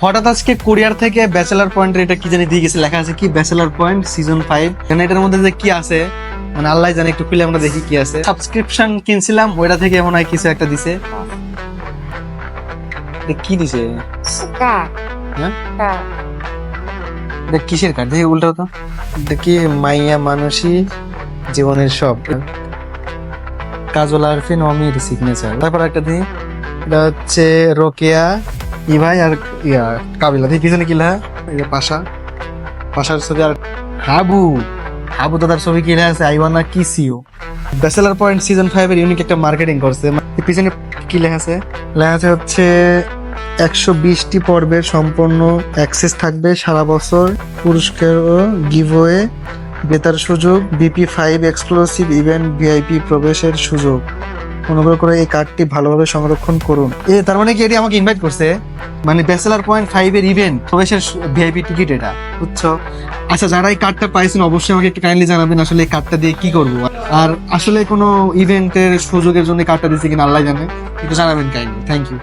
হঠাৎ আজকে কোরিয়ার থেকে ব্যাচেলার পয়েন্টের এটা কি জানি দিয়ে গেছে, লেখা আছে কি ব্যাচেলার পয়েন্ট সিজন 5। এখানে এটার মধ্যে যে কি আছে মানে আল্লাহ জানে, একটু খুলে আমরা দেখি কি আছে। সাবস্ক্রিপশন কিনছিলাম, ওইটা থেকে মনে হয় কিছু একটা দিছে। কি দিছে? হ্যাঁ এটা কিসের কার্ড দেখি উল্টাও তো। দেখি মাইয়া মানুষই জীবনের সব, কাজল আরফিন অমির সিগনেচার। তারপর একটা দিই, এটা হচ্ছে রোকেয়া ইভাই আর ইয়া কাবিলা। দেখি পিছনে কি লেখা, এই যে পাশার ছবি। আর হাবু দাদার ছবি কি লেখা আছে, I wanna kiss you. Bachelor point season 5 এর ইউনিক একটা মার্কেটিং করছে। পিছনে কি লেখা আছে, হচ্ছে 120টি পর্বের সম্পূর্ণ অ্যাক্সেস থাকবে সারা বছর, পুরস্কার ও গিভওয়ে, বেতার সুযোগ, BP5 এক্সক্লুসিভ ইভেন্ট, ভিআইপি প্রবেশের সুযোগ। অনুগ্রহ করে এই কার্ডটি ভালোভাবে সংরক্ষণ করুন। তার মানে কি এটি আমাকে ইনভাইট করছে, মানে ব্যাচেলার পয়েন্ট 5 এর ইভেন্ট প্রবেশের ভিআইপি টিকিট এটা, বুঝছো? আচ্ছা, যারা এই কার্ডটা পাইছেন অবশ্যই আমাকে একটু কাইন্ডলি জানাবেন আসলে এই কার্ডটা দিয়ে কি করবো, আর আসলে কোনো ইভেন্টের সুযোগের জন্য কার্ডটা দিচ্ছে কিনা আল্লাহ জানে, একটু জানাবেন কাইন্ডলি। Thank you.